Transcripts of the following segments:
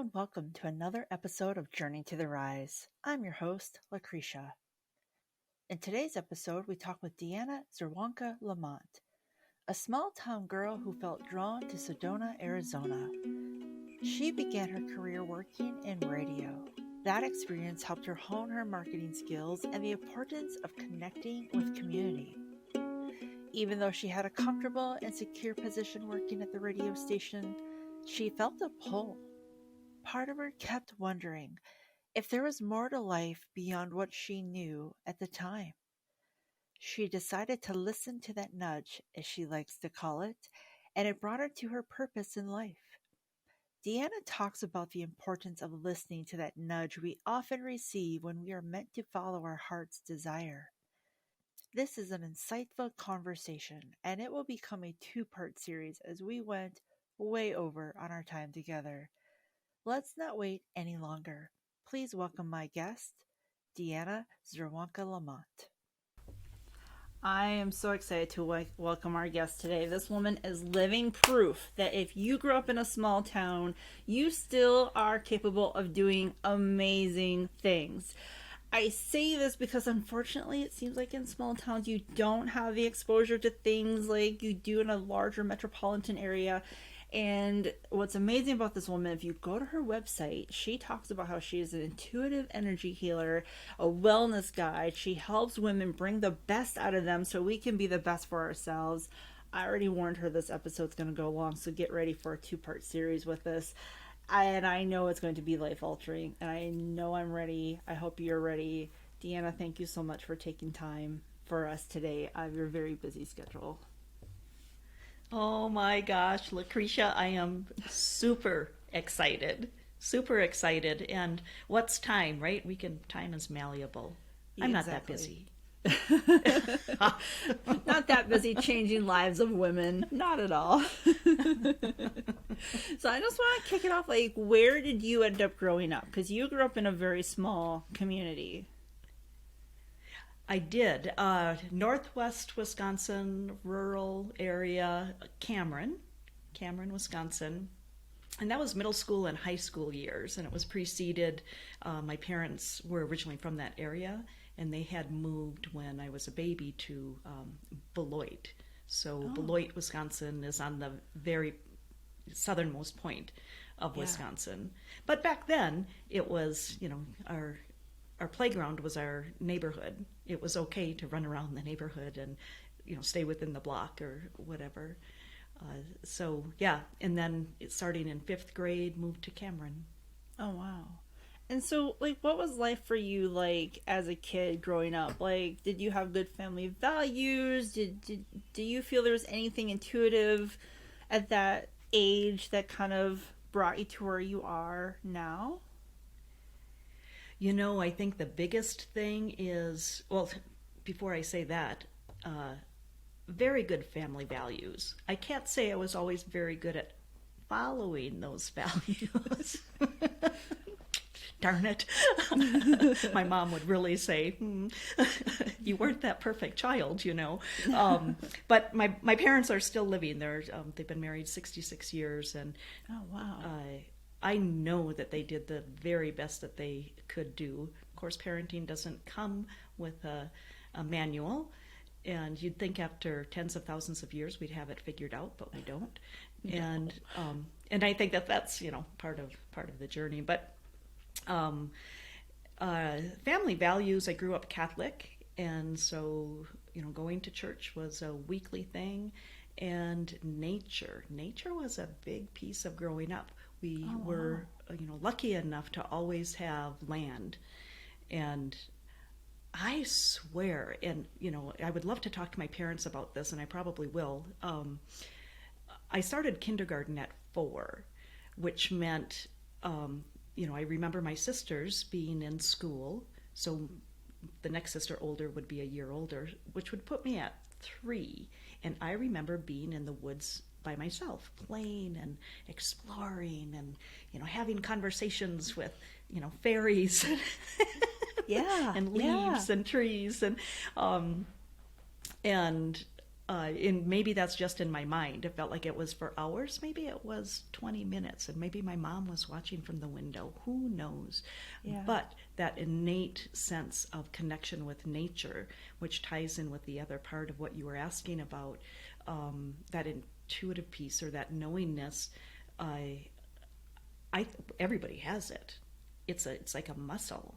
and welcome to another episode of Journey to the Rise. I'm your host, Lucretia. In today's episode, we talk with Deanna Czerwonka LaMont, a small-town girl who felt drawn to Sedona, Arizona. She began her career working in radio. That experience helped her hone her marketing skills and the importance of connecting with community. Even though she had a comfortable and secure position working at the radio station, she felt a pull. Part of her kept wondering if there was more to life beyond what she knew at the time. She decided to listen to that nudge, as she likes to call it, and it brought her to her purpose in life. Deanna talks about the importance of listening to that nudge we often receive when we are meant to follow our heart's desire. This is an insightful conversation, and it will become a two-part series as we went way over on our time together. Let's not wait any longer. Please welcome my guest, Deanna Czerwonka LaMont. I am so excited to welcome our guest today. This woman is living proof that if you grew up in a small town, you still are capable of doing amazing things. I say this because unfortunately it seems like in small towns you don't have the exposure to things like you do in a larger metropolitan area. And what's amazing about this woman, if you go to her website, she talks about how she is an intuitive energy healer, a wellness guide. She helps women bring the best out of them so we can be the best for ourselves. I already warned her this episode's going to go long, so get ready for a two-part series with this. And I know it's going to be life-altering, and I know I'm ready. I hope you're ready. Deanna, thank you so much for taking time for us today out of your very busy schedule. Oh my gosh, Lucretia, I am super excited. And what's time, right? Time is malleable. I'm not that busy. Not that busy changing lives of women. Not at all. So I just want to kick it off. Like, where did you end up growing up? Because you grew up in a very small community. I did. Northwest Wisconsin, rural area, Cameron, Wisconsin. And that was middle school and high school years. And it was preceded, my parents were originally from that area, and they had moved when I was a baby to Beloit. So Beloit, Wisconsin is on the very southernmost point of Wisconsin. But back then, it was, our playground was our neighborhood. It was okay to run around the neighborhood and, stay within the block or whatever. And then starting in 5th grade, moved to Cameron. Oh, wow. And so, what was life for you like as a kid growing up? Like, did you have good family values? Do you feel there was anything intuitive at that age that kind of brought you to where you are now? I think the biggest thing is, before I say that, very good family values. I can't say I was always very good at following those values. Darn it. My mom would really say, you weren't that perfect child, But my parents are still living. They've been married 66 years. And oh, wow. I know that they did the very best that they could do. Of course, parenting doesn't come with a manual, and you'd think after tens of thousands of years we'd have it figured out, but we don't. No. And I think that's part of the journey. But family values. I grew up Catholic, and so going to church was a weekly thing, and nature was a big piece of growing up. We were, lucky enough to always have land. And I swear, and, I would love to talk to my parents about this, and I probably will. I started kindergarten at 4, which meant, I remember my sisters being in school. So the next sister older would be a year older, which would put me at 3. And I remember being in the woods by myself, playing and exploring and, having conversations with, fairies and leaves and trees. And And maybe that's just in my mind. It felt like it was for hours. Maybe it was 20 minutes, and maybe my mom was watching from the window. Who knows? Yeah. But that innate sense of connection with nature, which ties in with the other part of what you were asking about, that intuitive piece or that knowingness, I everybody has it. It's like a muscle.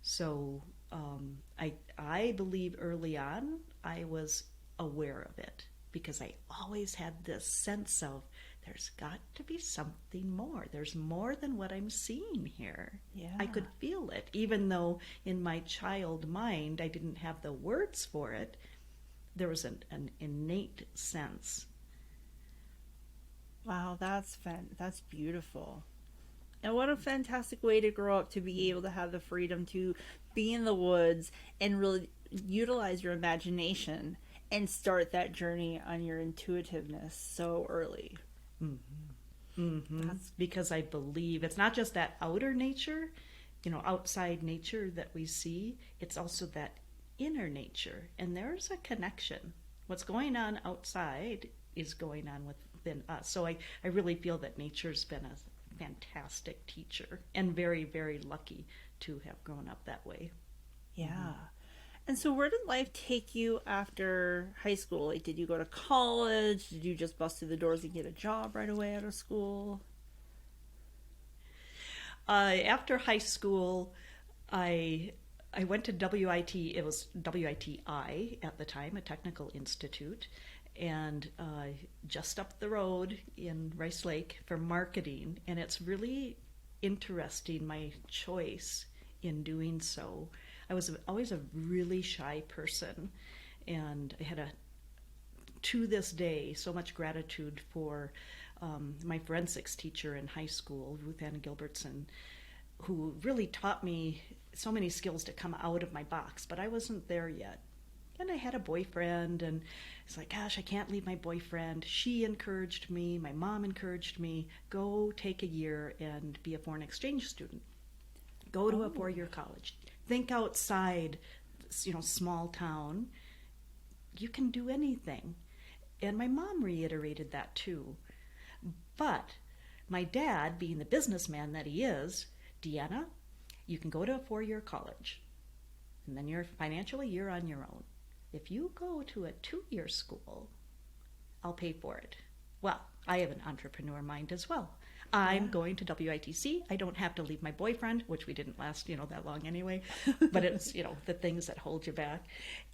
So I believe early on I was aware of it because I always had this sense of there's got to be something more. There's more than what I'm seeing here. Yeah. I could feel it, even though in my child mind I didn't have the words for it. There was an innate sense. Wow, that's beautiful. And what a fantastic way to grow up, to be able to have the freedom to be in the woods and really utilize your imagination and start that journey on your intuitiveness so early. Because I believe it's not just that outer nature, outside nature that we see, it's also that inner nature. And there's a connection. What's going on outside is going on within us. So I really feel that nature's been a fantastic teacher and very, very lucky to have grown up that way. Yeah. And so where did life take you after high school? Like, did you go to college? Did you just bust through the doors and get a job right away out of school? After high school, I went to WIT. It was WITI at the time, a technical institute, and just up the road in Rice Lake for marketing. And it's really interesting, my choice in doing so. I was always a really shy person, and I had to this day, so much gratitude for my forensics teacher in high school, Ruth Ann Gilbertson, who really taught me so many skills to come out of my box, but I wasn't there yet. And I had a boyfriend, and it's like, gosh, I can't leave my boyfriend. She encouraged me, my mom encouraged me, go take a year and be a foreign exchange student. Go to a 4-year college. Think outside, small town. You can do anything. And my mom reiterated that too. But my dad, being the businessman that he is, Deanna, you can go to a 4-year college, and then you're on your own. If you go to a 2-year school, I'll pay for it. Well, I have an entrepreneur mind as well. I'm going to WITC. I don't have to leave my boyfriend, which we didn't last, that long anyway. But it's, the things that hold you back.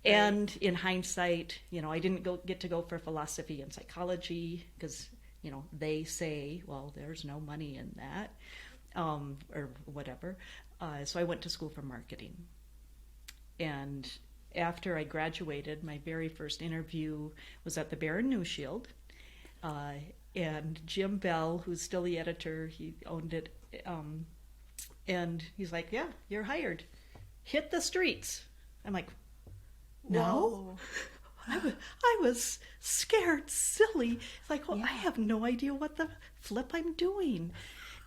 Right. And in hindsight, I didn't get to go for philosophy and psychology because, they say, well, there's no money in that, or whatever. So I went to school for marketing. And after I graduated, my very first interview was at the Bear and New Shield. And Jim Bell, who's still the editor, he owned it, and he's like, yeah, you're hired. Hit the streets. I'm like, no. I was scared, silly. It's like, well, I have no idea what the flip I'm doing.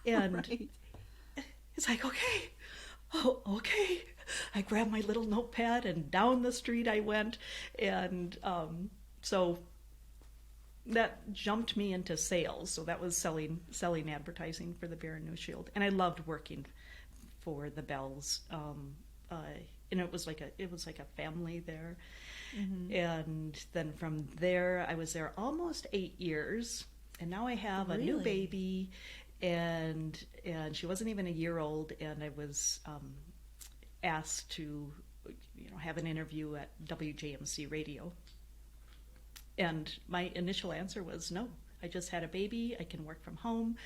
And right. It's like, okay. I grabbed my little notepad and down the street I went. And so that jumped me into sales. So that was selling advertising for the Bear and New Shield, and I loved working for the Bells. And it was like a family there. Mm-hmm. And then from there, I was there almost 8 years, and now I have a new baby, and she wasn't even a year old, and I was asked to have an interview at WJMC Radio. And my initial answer was no. I just had a baby. I can work from home.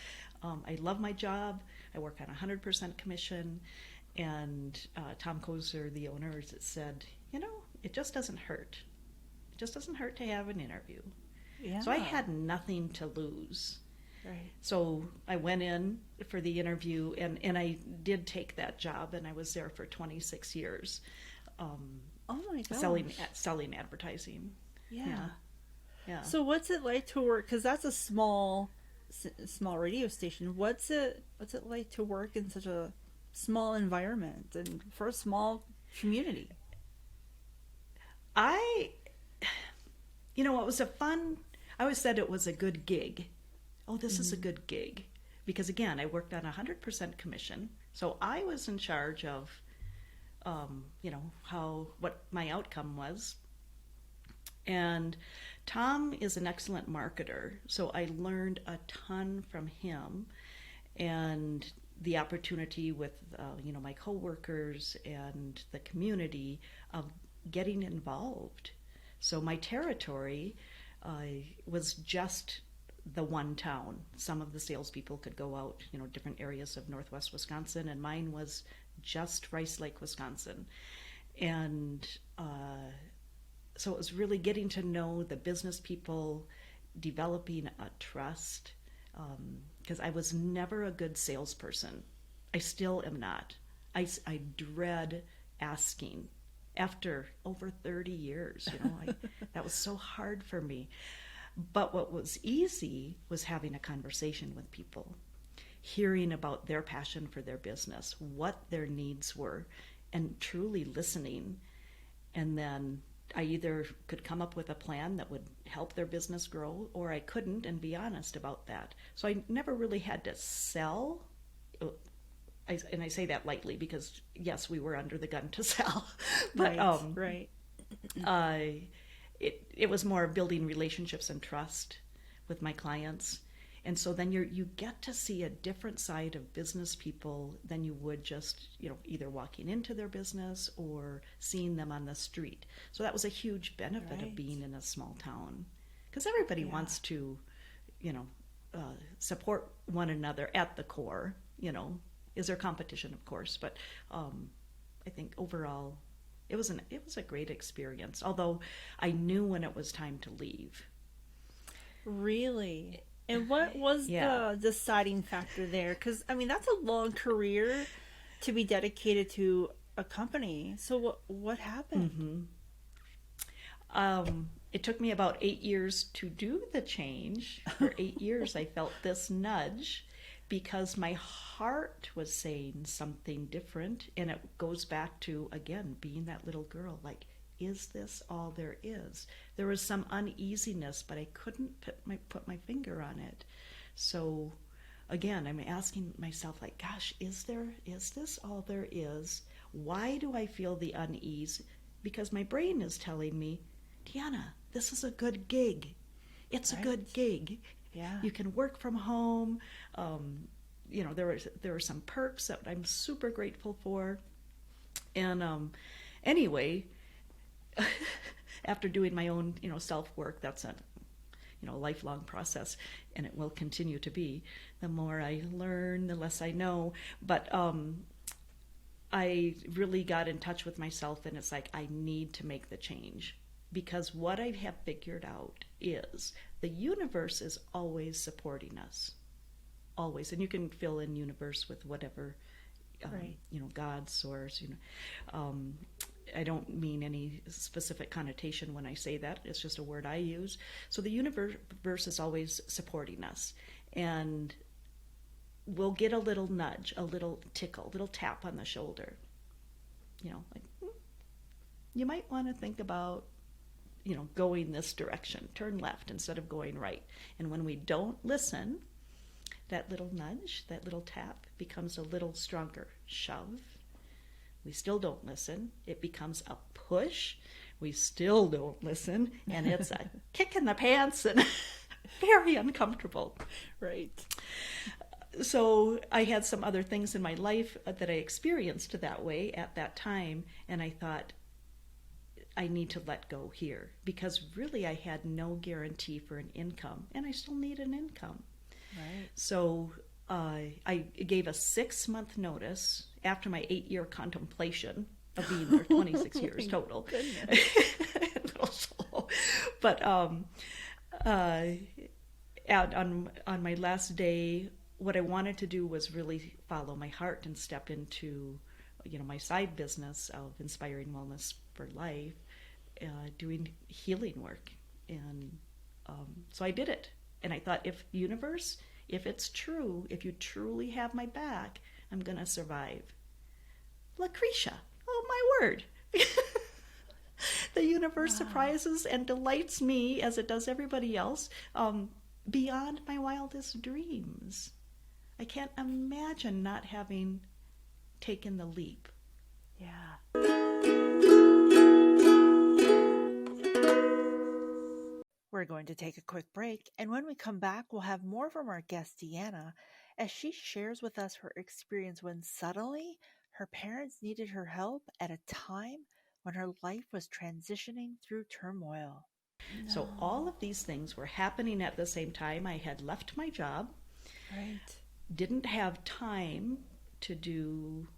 I love my job. I work on 100% commission. And Tom Kozer, the owner, said, it just doesn't hurt. It just doesn't hurt to have an interview. Yeah. So I had nothing to lose. Right. So I went in for the interview, and I did take that job, and I was there for 26 years. Oh my gosh. Selling advertising. Yeah. Yeah. So what's it like to work? Because that's a small radio station. What's it like to work in such a small environment and for a small community? It was I always said it was a good gig. Oh, this is a good gig. Because again, I worked on 100% commission. So I was in charge of, what my outcome was. And Tom is an excellent marketer. So I learned a ton from him, and the opportunity with, my coworkers and the community of getting involved. So my territory was just the one town. Some of the salespeople could go out, different areas of Northwest Wisconsin, and mine was just Rice Lake, Wisconsin. And so it was really getting to know the business people, developing a trust, because I was never a good salesperson. I still am not. I dread asking. After over 30 years, that was so hard for me. But what was easy was having a conversation with people, hearing about their passion for their business, what their needs were, and truly listening. And then I either could come up with a plan that would help their business grow, or I couldn't, and be honest about that. So I never really had to sell. And I say that lightly because, yes, we were under the gun to sell. But right. It was more building relationships and trust with my clients. And so then you get to see a different side of business people than you would just, either walking into their business or seeing them on the street. So that was a huge benefit of being in a small town, because everybody wants to, support one another at the core. Is there competition, of course, but I think overall it was a great experience, although I knew when it was time to leave. Really? And what was the deciding factor there? Because, that's a long career to be dedicated to a company. So what happened? It took me about 8 years to do the change. For 8 years, I felt this nudge, because my heart was saying something different. And it goes back to, again, being that little girl. Like, is this all there is? There was some uneasiness, but I couldn't put my finger on it. So, again, I'm asking myself, like, gosh, is this all there is? Why do I feel the unease? Because my brain is telling me, Deanna, this is a good gig. It's a good gig. Yeah. You can work from home. There were some perks that I'm super grateful for. And anyway, after doing my own, self-work, that's a, lifelong process, and it will continue to be. The more I learn, the less I know. But I really got in touch with myself, and it's like, I need to make the change. Because what I have figured out is the universe is always supporting us. Always. And you can fill in universe with whatever, God, source, I don't mean any specific connotation when I say that. It's just a word I use. So the universe is always supporting us. And we'll get a little nudge, a little tickle, a little tap on the shoulder. You might want to think about, going this direction, turn left instead of going right. And when we don't listen, that little nudge, that little tap becomes a little stronger shove. We still don't listen. It becomes a push. We still don't listen. And it's a kick in the pants and very uncomfortable. Right. So I had some other things in my life that I experienced that way at that time. And I thought, I need to let go here, because really I had no guarantee for an income, and I still need an income. Right. So I gave a 6-month notice after my 8-year contemplation of being there, 26 years total. A little slow. But on my last day, what I wanted to do was really follow my heart and step into my side business of inspiring wellness for life, doing healing work. And so I did it. And I thought, if universe, if it's true, if you truly have my back, I'm going to survive. Lucretia, oh my word. The universe surprises and delights me as it does everybody else, beyond my wildest dreams. I can't imagine not having taken the leap. Yeah. We're going to take a quick break, and when we come back, we'll have more from our guest Deanna as she shares with us her experience when suddenly her parents needed her help at a time when her life was transitioning through turmoil. So all of these things were happening at the same time. I had left my job, Right. didn't have time to do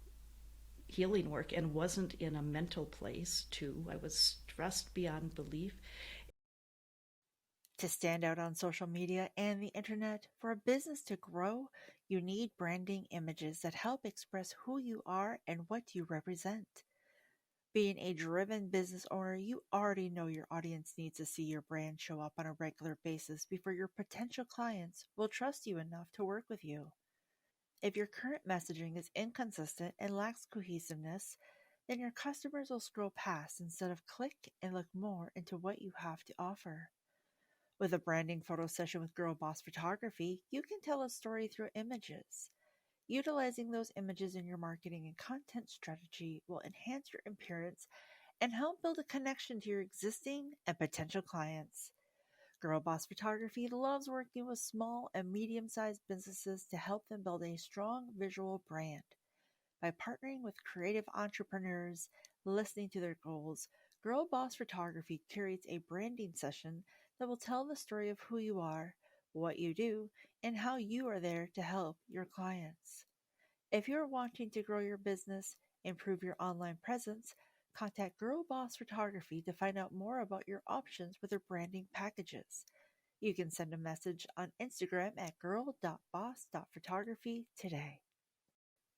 healing work, and wasn't in a mental place too. I was stressed beyond belief. To stand out on social media and the internet, for a business to grow, you need branding images that help express who you are and what you represent. Being a driven business owner, you already know your audience needs to see your brand show up on a regular basis before your potential clients will trust you enough to work with you. If your current messaging is inconsistent and lacks cohesiveness, then your customers will scroll past instead of click and look more into what you have to offer. With a branding photo session with Girl Boss Photography, you can tell a story through images. Utilizing those images in your marketing and content strategy will enhance your appearance and help build a connection to your existing and potential clients. Girl Boss Photography loves working with small and medium sized businesses to help them build a strong visual brand. By partnering with creative entrepreneurs, listening to their goals, Girl Boss Photography curates a branding session that will tell the story of who you are, what you do, and how you are there to help your clients. If you're wanting to grow your business, improve your online presence, contact Girl Boss Photography to find out more about your options with their branding packages. You can send a message on Instagram at girl.boss.photography today.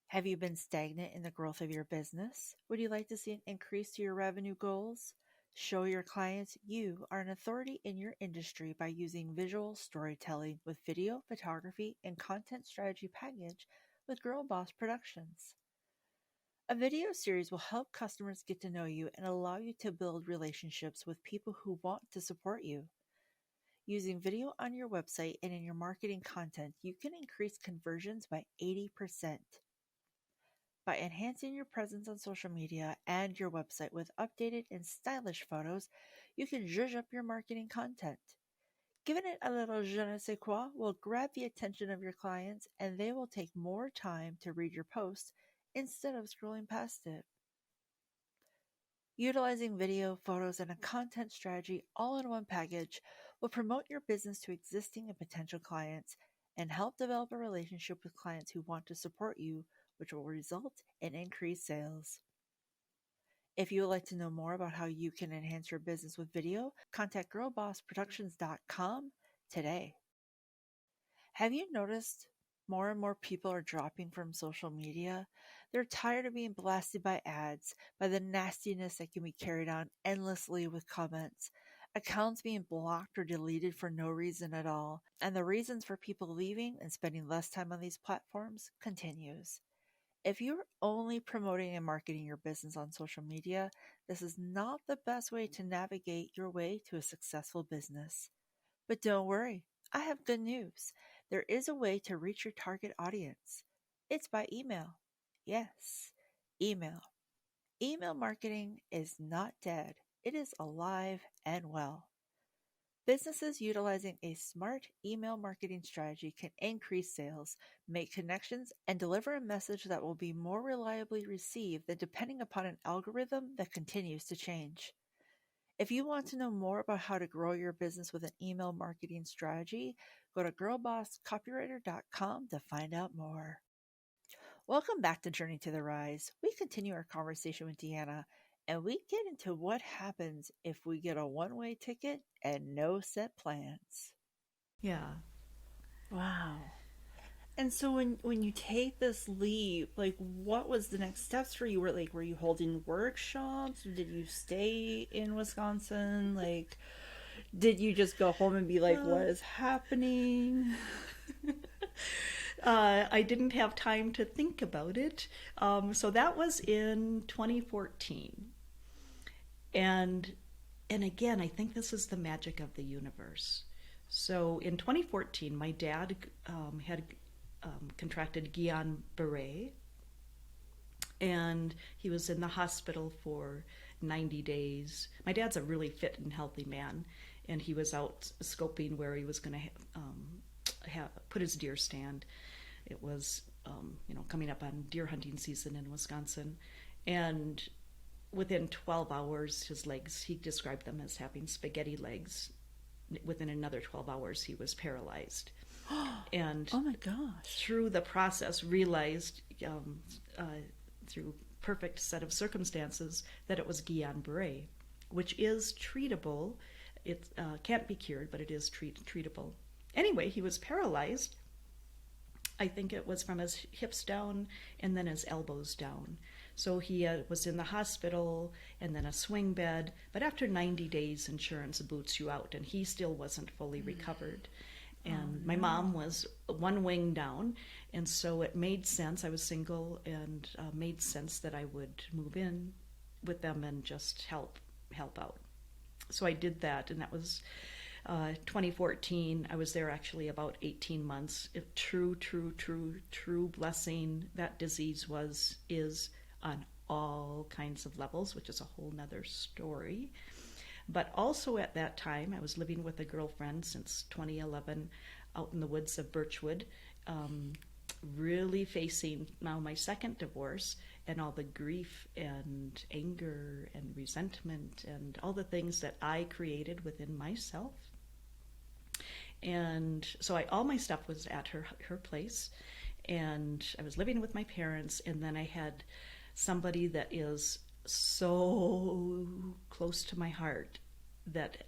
Have you been stagnant in the growth of your business? Would you like to see an increase to your revenue goals? Show your clients you are an authority in your industry by using visual storytelling with video, photography, and content strategy package with Girl Boss Productions. A video series will help customers get to know you and allow you to build relationships with people who want to support you. Using video on your website and in your marketing content, you can increase conversions by 80%. By enhancing your presence on social media and your website with updated and stylish photos, you can zhuzh up your marketing content. Giving it a little je ne sais quoi will grab the attention of your clients and they will take more time to read your post instead of scrolling past it. Utilizing video, photos, and a content strategy all in one package will promote your business to existing and potential clients and help develop a relationship with clients who want to support you, which will result in increased sales. If you would like to know more about how you can enhance your business with video, contact girlbossproductions.com today. Have you noticed more and more people are dropping from social media? They're tired of being blasted by ads, by the nastiness that can be carried on endlessly with comments, accounts being blocked or deleted for no reason at all, and the reasons for people leaving and spending less time on these platforms continues. If you're only promoting and marketing your business on social media, this is not the best way to navigate your way to a successful business. But don't worry, I have good news. There is a way to reach your target audience. It's by email. Yes, email. Email marketing is not dead, it is alive and well. Businesses utilizing a smart email marketing strategy can increase sales, make connections, and deliver a message that will be more reliably received than depending upon an algorithm that continues to change. If you want to know more about how to grow your business with an email marketing strategy, go to girlbosscopywriter.com to find out more. Welcome back to Journey to the Rise. We continue our conversation with Deanna, and we get into what happens if we get a one-way ticket and no set plans. Yeah. Wow. And so when you take this leap, like what was the next steps for you? Were you holding workshops? Did you stay in Wisconsin? Like did you just go home and be like, what is happening? I didn't have time to think about it. So that was in 2014. And again, I think this is the magic of the universe. So in 2014, my dad had contracted Guillain-Barré, and he was in the hospital for 90 days. My dad's a really fit and healthy man, and he was out scoping where he was going to put his deer stand. It was, coming up on deer hunting season in Wisconsin, and within 12 hours, his legs, he described them as having spaghetti legs. Within another 12 hours, he was paralyzed. And oh my gosh! Through the process, realized through perfect set of circumstances that it was Guillain-Barré, which is treatable. It can't be cured, but it is treatable. Anyway, he was paralyzed. I think it was from his hips down and then his elbows down. So he was in the hospital and then a swing bed. But after 90 days, insurance boots you out, and he still wasn't fully recovered. And my mom was one wing down, and so it made sense. I was single, and made sense that I would move in with them and just help out. So I did that, and that was 2014. I was there actually about 18 months. True blessing. That disease is on all kinds of levels, which is a whole nother story. But also at that time, I was living with a girlfriend since 2011 out in the woods of Birchwood, really facing now my second divorce and all the grief and anger and resentment and all the things that I created within myself. And so all my stuff was at her place, and I was living with my parents, and then I had somebody that is so close to my heart that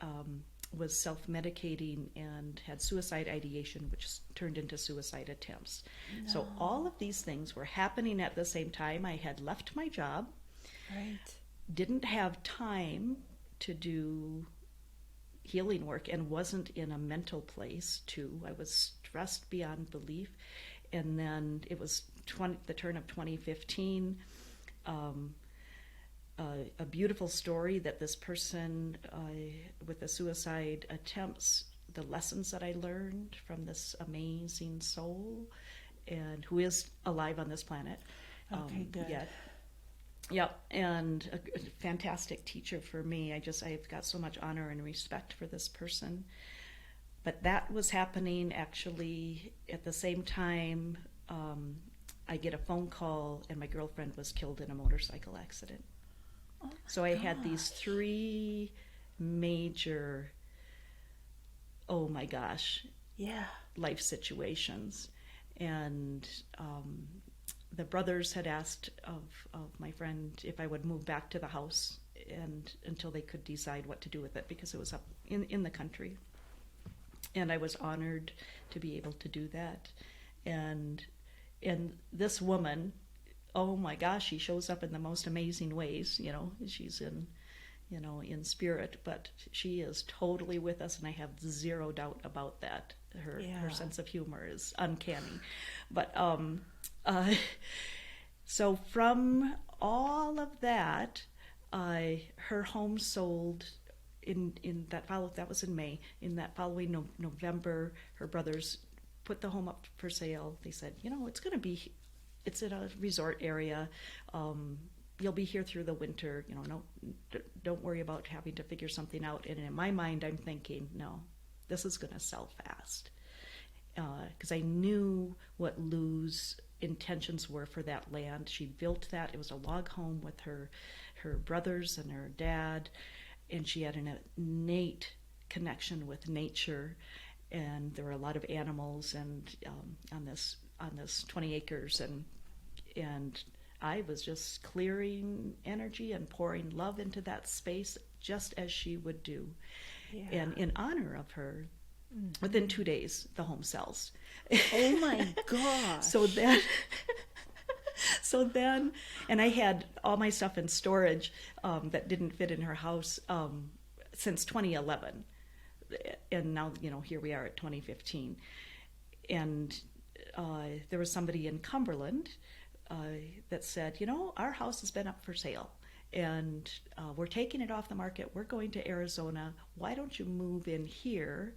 was self-medicating and had suicide ideation, which turned into suicide attempts. No. So all of these things were happening at the same time. I had left my job, right? Didn't have time to do healing work, and wasn't in a mental place too. I was stressed beyond belief. And then it was the turn of 2015. A beautiful story that this person with the suicide attempts, the lessons that I learned from this amazing soul, and who is alive on this planet. Okay, good. Yep, and a fantastic teacher for me. I've got so much honor and respect for this person. But that was happening actually at the same time. I get a phone call, and my girlfriend was killed in a motorcycle accident. So I had these three major, life situations. And the brothers had asked of my friend if I would move back to the house and until they could decide what to do with it, because it was up in the country. And I was honored to be able to do that. And this woman, oh my gosh, she shows up in the most amazing ways. She's in spirit, but she is totally with us, and I have zero doubt about that. Her sense of humor is uncanny. But so from all of that, her home sold in that was in May. In that following November, her brothers put the home up for sale. They said, it's in a resort area. You'll be here through the winter. Don't worry about having to figure something out. And in my mind, I'm thinking, no, this is going to sell fast. Because I knew what Lou's intentions were for that land. She built that. It was a log home with her brothers and her dad. And she had an innate connection with nature. And there were a lot of animals and on this 20 acres, and I was just clearing energy and pouring love into that space, just as she would do. Yeah. And in honor of her, within 2 days, the home sells. Oh my gosh. So then, and I had all my stuff in storage that didn't fit in her house since 2011. And now, here we are at 2015. And there was somebody in Cumberland that said, our house has been up for sale. and we're taking it off the market. We're going to Arizona. Why don't you move in here?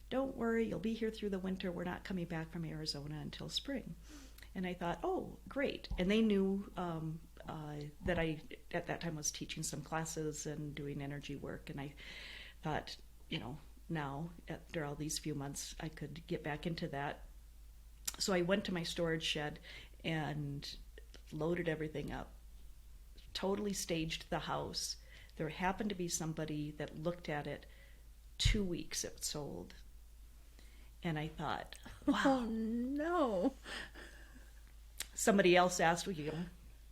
Don't worry, you'll be here through the winter. We're not coming back from Arizona until spring. And I thought, oh, great. And they knew that I, at that time, was teaching some classes and doing energy work. And I thought, now, after all these few months, I could get back into that. So I went to my storage shed and loaded everything up, totally staged the house. There happened to be somebody that looked at it 2 weeks it sold. And I thought, wow. Oh, no. Somebody else asked,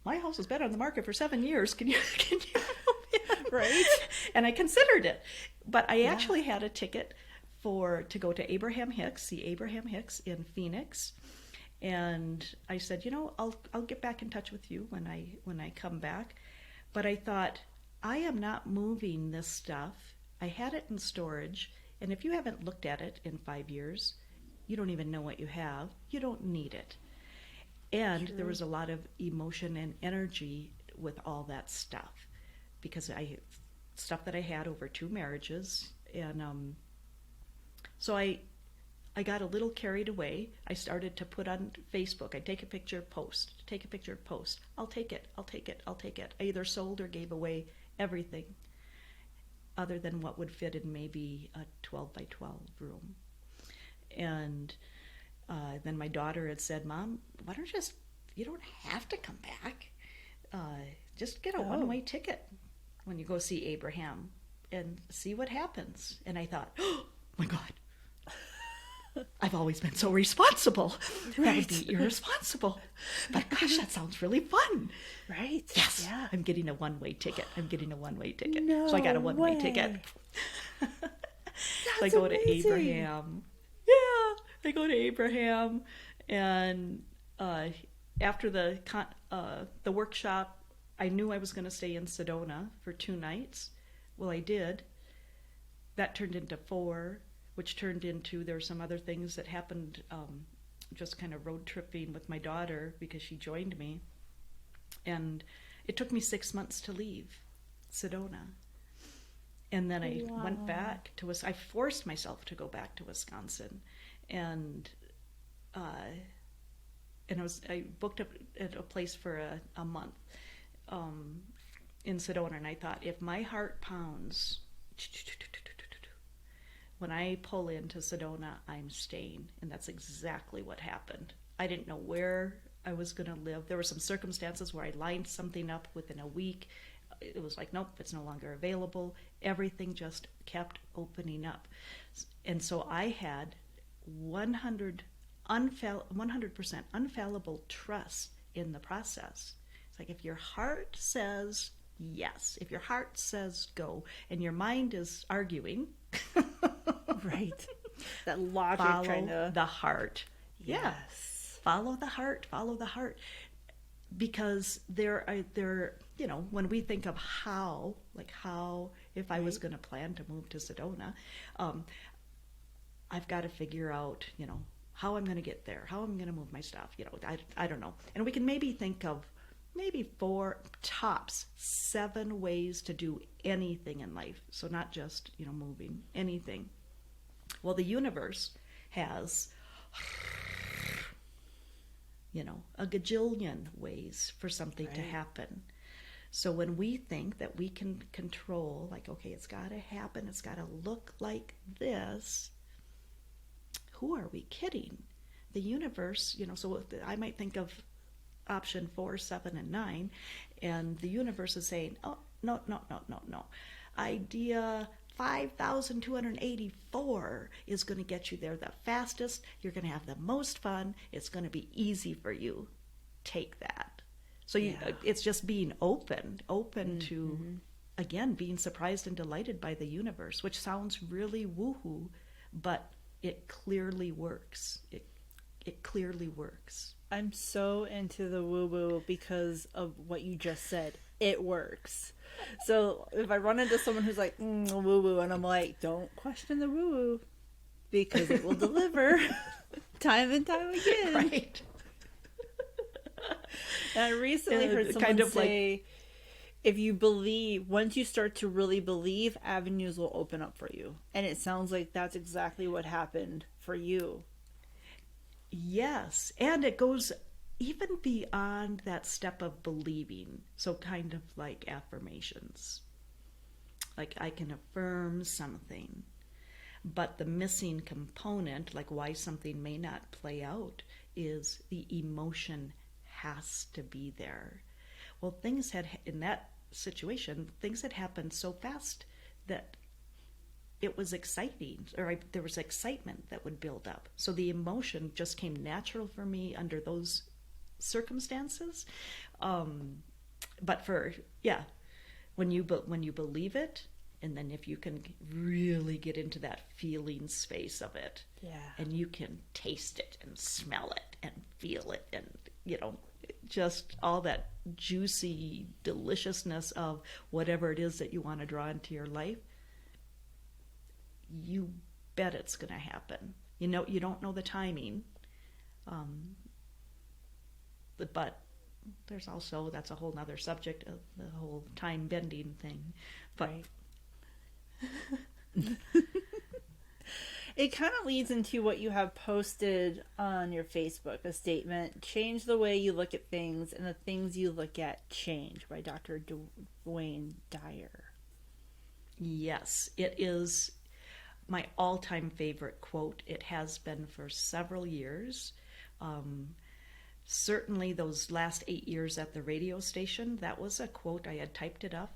my house has been on the market for 7 years. Can you move in? Right. And I considered it. But I actually had a ticket to go to Abraham Hicks, see Abraham Hicks in Phoenix. And I said, I'll get back in touch with you when I come back. But I thought, I am not moving this stuff. I had it in storage. And if you haven't looked at it in 5 years, you don't even know what you have. You don't need it. And there was a lot of emotion and energy with all that stuff, because stuff that I had over 2 marriages. And so I got a little carried away. I started to put on Facebook. I take a picture, post, take a picture, post. I'll take it. I either sold or gave away everything other than what would fit in maybe a 12 by 12 room. And then my daughter had said, Mom, why don't you don't have to come back. Just get a one-way ticket when you go see Abraham and see what happens. And I thought, oh my God, I've always been so responsible. Right. That would be irresponsible. But gosh, that sounds really fun. Right. Yes. Yeah. I'm getting a one-way ticket. No so I got a one-way way. ticket. That's So I go amazing. to Abraham. Yeah. I go to Abraham, and after the workshop, I knew I was going to stay in Sedona for 2 nights. Well, I did. That turned into 4, which turned into, there were some other things that happened, just kind of road tripping with my daughter because she joined me. And it took me 6 months to leave Sedona. And then I went back to I forced myself to go back to Wisconsin. And I booked up at a place for a month in Sedona, and I thought, if my heart pounds when I pull into Sedona, I'm staying. And that's exactly what happened. I didn't know where I was going to live. There were some circumstances where I lined something up within a week. It was like, nope, it's no longer available. Everything just kept opening up. And so I had 100% unfallible trust in the process. It's like, if your heart says yes, if your heart says go, and your mind is arguing, right, that logic follow the heart. Yes. Yeah, follow the heart, because there, when we think of how, if I was going to plan to move to Sedona, I've got to figure out, how I'm going to get there, how I'm going to move my stuff. I don't know. And we can maybe think of 4, tops 7 ways to do anything in life. So not just, moving, anything. Well, the universe has, a gajillion ways for something to happen. So when we think that we can control, okay, it's got to happen, it's got to look like this, who are we kidding? The universe, so I might think of option 4, 7, and 9, and the universe is saying, oh, no. Idea 5,284 is going to get you there the fastest. You're going to have the most fun. It's going to be easy for you. Take that. So it's just being open to, again, being surprised and delighted by the universe, which sounds really woohoo, but it clearly works. It clearly works. I'm so into the woo-woo because of what you just said. It works. So if I run into someone who's like, woo-woo, and I'm like, don't question the woo-woo, because it will deliver time and time again. Right. And I recently heard someone say, if you believe, once you start to really believe, avenues will open up for you. And it sounds like that's exactly what happened for you. Yes, and it goes even beyond that step of believing. So kind of like affirmations. Like I can affirm something, but the missing component, like why something may not play out, is the emotion has to be there. Well, things had, in that situation, things had happened so fast that it was exciting, or there was excitement that would build up. So the emotion just came natural for me under those circumstances. But for, yeah, when you believe it, and then if you can really get into that feeling space of it, Yeah. and you can taste it and smell it and feel it, and just all that juicy deliciousness of whatever it is that you want to draw into your life, you bet it's going to happen. You don't know the timing, but there's also, that's a whole nother subject of the whole time bending thing. But Right. It kind of leads into what you have posted on your Facebook, a statement, change the way you look at things and the things you look at change, by Dr. Dwayne Dyer. yes, it is my all-time favorite quote. It has been for several years. Certainly those last 8 years at the radio station, that was a quote. I had typed it up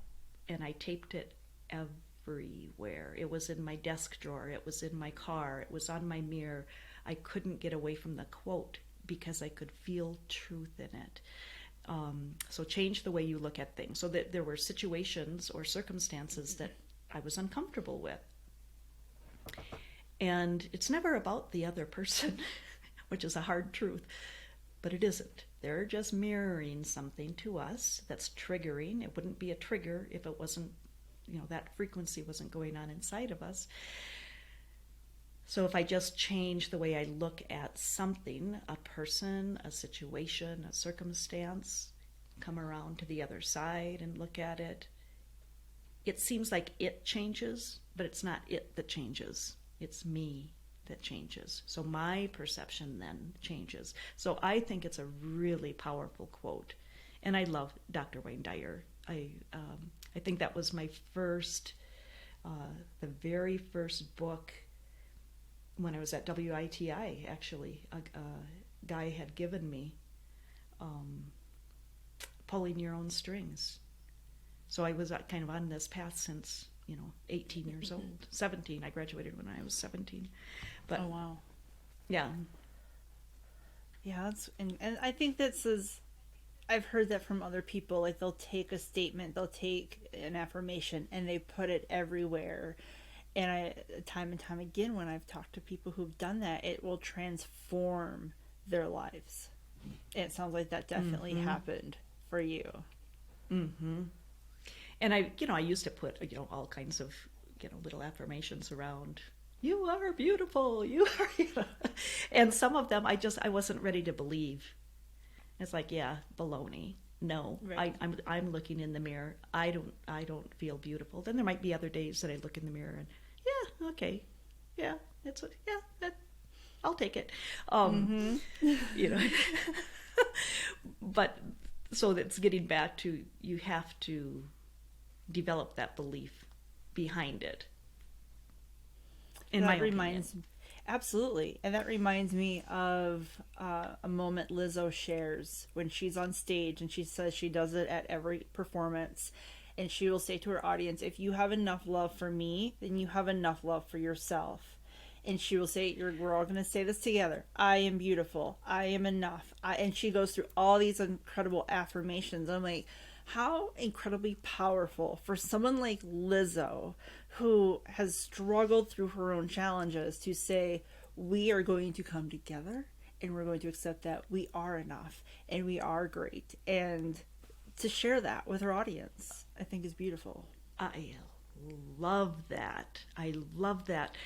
and I taped it everywhere. It was in my desk drawer. It was in my car. It was on my mirror. I couldn't get away from the quote because I could feel truth in it. So change the way you look at things. So that there were situations or circumstances that I was uncomfortable with. And it's never about the other person, which is a hard truth, but it isn't. They're just mirroring something to us that's triggering. It wouldn't be a trigger if it wasn't, that frequency wasn't going on inside of us. So if I just change the way I look at something, a person, a situation, a circumstance, come around to the other side and look at it, it seems like it changes, but it's not it that changes. It's me that changes. So my perception then changes. So I think it's a really powerful quote. And I love Dr. Wayne Dyer. I think that was my first, the very first book when I was at WITI, actually. A guy had given me Pulling Your Own Strings. So I was kind of on this path since, 18 years old. 17. I graduated when I was 17. But, oh, wow. Yeah. Yeah, and I think this is, I've heard that from other people. Like, they'll take a statement, they'll take an affirmation, and they put it everywhere. And time and time again, when I've talked to people who've done that, it will transform their lives. And it sounds like that definitely happened for you. Mm-hmm. And I used to put, all kinds of, little affirmations around. You are beautiful. You are, and some of them I wasn't ready to believe. It's like, yeah, baloney. No, right. I'm looking in the mirror. I don't feel beautiful. Then there might be other days that I look in the mirror and, yeah, okay, yeah, I'll take it. But so that's getting back to, you have to develop that belief behind it. In my opinion. Absolutely. And that reminds me of a moment Lizzo shares when she's on stage, and she says she does it at every performance. And she will say to her audience, if you have enough love for me, then you have enough love for yourself. And she will say, we're all going to say this together. I am beautiful. I am enough. And she goes through all these incredible affirmations. I'm like, how incredibly powerful for someone like Lizzo, who has struggled through her own challenges, to say, we are going to come together and we're going to accept that we are enough and we are great. And to share that with her audience, I think is beautiful. I love that. I love that.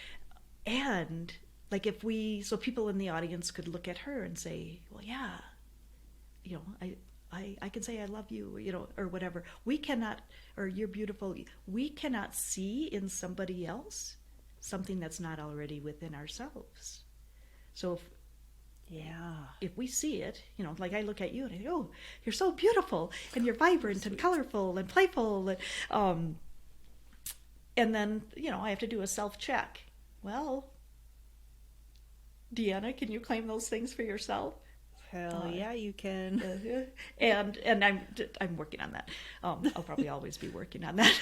And like, so people in the audience could look at her and say, well, yeah, I can say I love you, or whatever. We cannot, or you're beautiful. We cannot see in somebody else something that's not already within ourselves. So if we see it, like I look at you and I go, oh, you're so beautiful and you're vibrant and colorful and playful. And then, I have to do a self-check. Well, Deanna, can you claim those things for yourself? Hell yeah, you can. And I'm working on that. I'll probably always be working on that.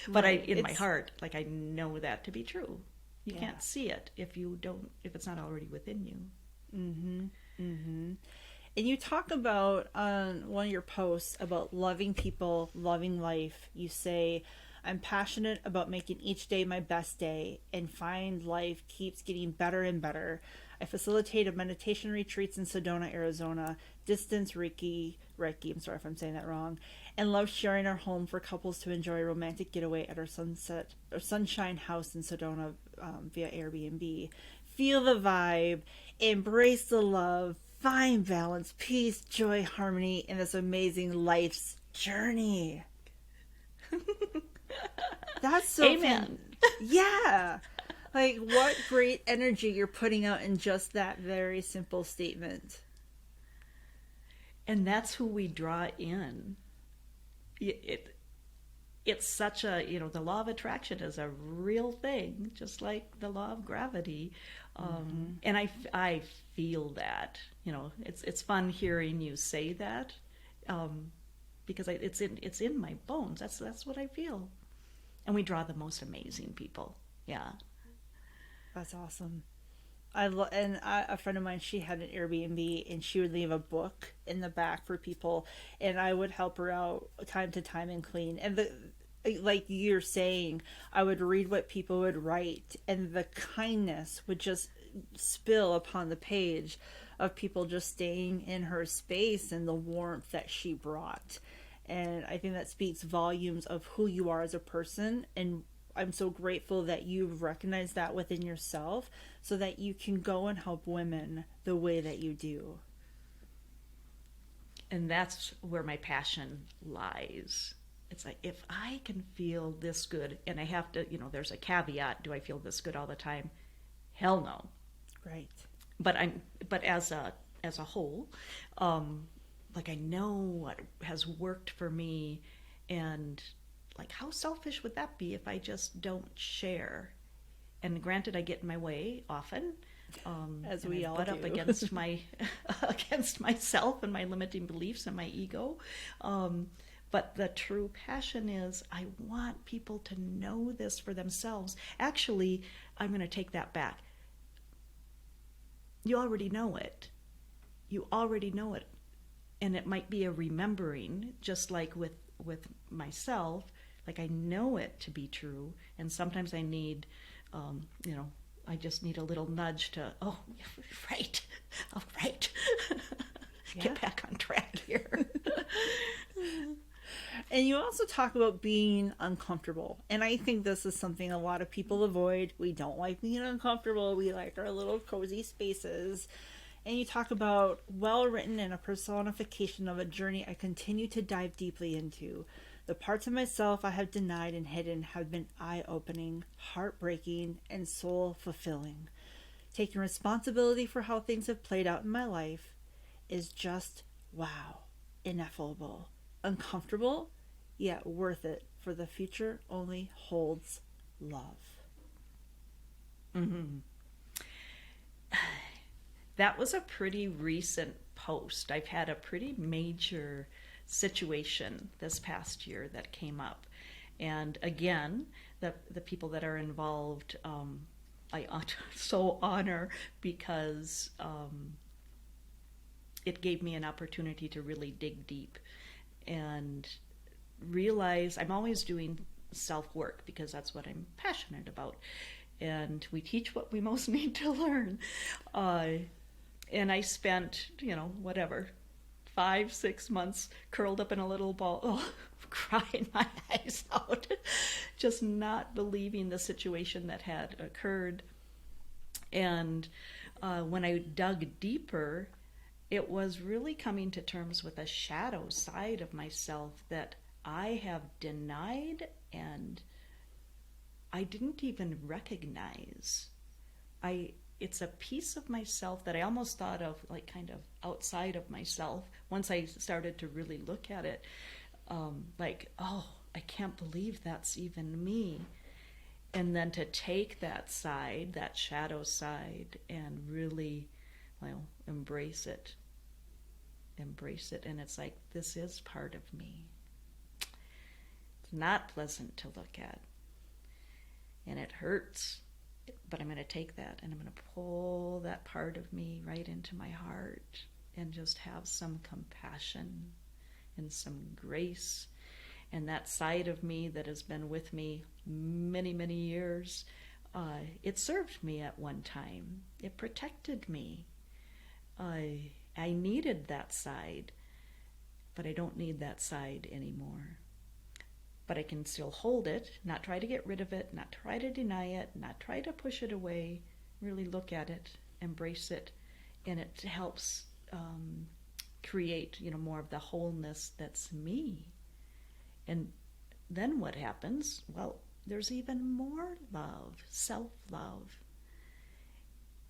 But in my heart, like, I know that to be true. You can't see it if it's not already within you. Mm-hmm. Mm-hmm. And you talk about on one of your posts about loving people, loving life. You say, I'm passionate about making each day my best day and find life keeps getting better and better. I facilitated meditation retreats in Sedona, Arizona, distance Reiki, I'm sorry if I'm saying that wrong, and love sharing our home for couples to enjoy a romantic getaway at our sunshine house in Sedona via Airbnb. Feel the vibe, embrace the love, find balance, peace, joy, harmony in this amazing life's journey. That's so Amen. Yeah. Like, what great energy you're putting out in just that very simple statement. And that's who we draw in. It's such a, the law of attraction is a real thing, just like the law of gravity. And I feel that, it's fun hearing you say that, because it's in my bones. That's what I feel. And we draw the most amazing people. Yeah. That's awesome. A friend of mine, she had an Airbnb, and she would leave a book in the back for people, and I would help her out time to time and clean. And like you're saying, I would read what people would write, and the kindness would just spill upon the page of people just staying in her space and the warmth that she brought. And I think that speaks volumes of who you are as a person, and I'm so grateful that you've recognized that within yourself so that you can go and help women the way that you do. And that's where my passion lies. It's like, if I can feel this good, and I have to, there's a caveat, do I feel this good all the time? Hell no. Right. But as a whole, like, I know what has worked for me, and like, how selfish would that be if I just don't share? And granted, I get in my way often, as we all butt do. up against against myself and my limiting beliefs and my ego. But the true passion is, I want people to know this for themselves. Actually, I'm going to take that back. You already know it. You already know it. And it might be a remembering, just like with myself. Like, I know it to be true, and sometimes I need, I just need a little nudge to, oh, right, get back on track here. And you also talk about being uncomfortable, and I think this is something a lot of people avoid. We don't like being uncomfortable. We like our little cozy spaces. And you talk about well written and a personification of a journey I continue to dive deeply into. The parts of myself I have denied and hidden have been eye-opening, heartbreaking, and soul-fulfilling. Taking responsibility for how things have played out in my life is just, wow, ineffable, uncomfortable, yet worth it, for the future only holds love. Mm-hmm. That was a pretty recent post. I've had a pretty major situation this past year that came up, and again, the people that are involved, I so honor, because it gave me an opportunity to really dig deep and realize I'm always doing self-work because that's what I'm passionate about, and we teach what we most need to learn. And I spent, 5-6 months curled up in a little ball, crying my eyes out, just not believing the situation that had occurred. And when I dug deeper, it was really coming to terms with a shadow side of myself that I have denied and I didn't even recognize. It's a piece of myself that I almost thought of like kind of outside of myself once I started to really look at it. Like, oh, I can't believe that's even me. And then to take that side, that shadow side, and really, well, embrace it. Embrace it. And it's like, this is part of me. It's not pleasant to look at. And it hurts. But I'm going to take that and I'm going to pull that part of me right into my heart and just have some compassion and some grace. And that side of me that has been with me many, many years, it served me at one time. It protected me. I needed that side, but I don't need that side anymore. But I can still hold it, not try to get rid of it, not try to deny it, not try to push it away, really look at it, embrace it, and it helps create, more of the wholeness that's me. And then what happens? Well, there's even more love, self-love.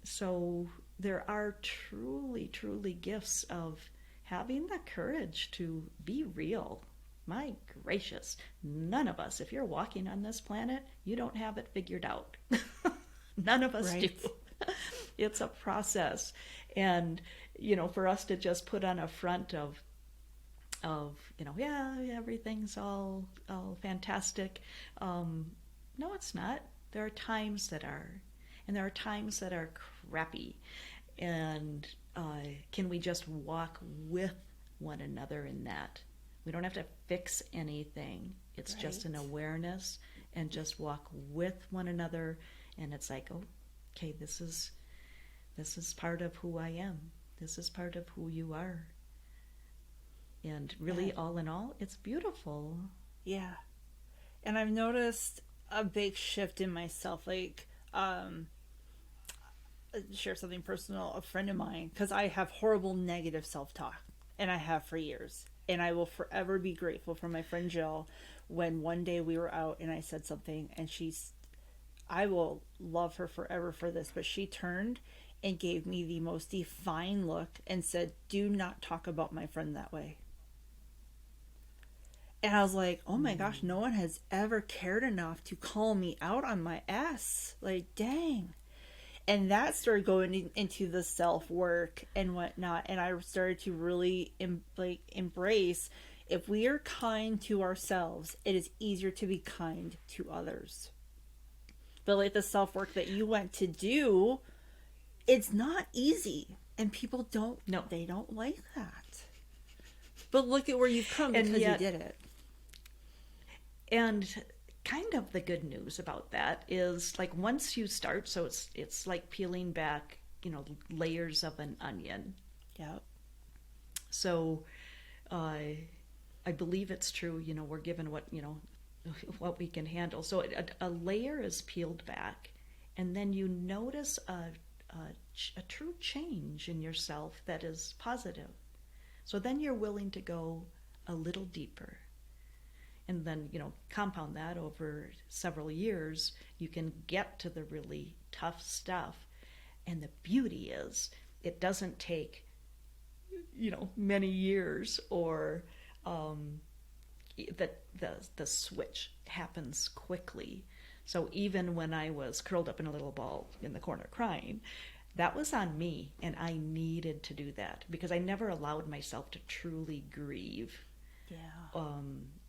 So there are truly, truly gifts of having the courage to be real. My gracious, none of us, if you're walking on this planet, you don't have it figured out. None of us do. It's a process. And, for us to just put on a front of yeah, everything's all fantastic. No, it's not. There are times that are, and there are times that are crappy. And can we just walk with one another in that? We don't have to fix anything. It's just an awareness and just walk with one another. And it's like, oh, okay, this is part of who I am. This is part of who you are. And really, all in all, it's beautiful. Yeah. And I've noticed a big shift in myself. Like, share something personal. A friend of mine, because I have horrible negative self-talk, and I have for years. And I will forever be grateful for my friend Jill when one day we were out and I said something, and I will love her forever for this, but she turned and gave me the most defiant look and said, "Do not talk about my friend that way." And I was like, oh my gosh, no one has ever cared enough to call me out on my ass. Like, dang. And that started going into the self-work and whatnot. And I started to really embrace, if we are kind to ourselves, it is easier to be kind to others. But like the self-work that you went to do, it's not easy. And people they don't like that. But look at where you've come because you did it. And kind of the good news about that is, like, once you start, so it's like peeling back, layers of an onion. Yep. So I believe it's true, we're given what we can handle. So a layer is peeled back, and then you notice a true change in yourself that is positive. So then you're willing to go a little deeper. And then, compound that over several years, you can get to the really tough stuff. And the beauty is, it doesn't take, many years, or the switch happens quickly. So even when I was curled up in a little ball in the corner crying, that was on me, and I needed to do that because I never allowed myself to truly grieve. Yeah.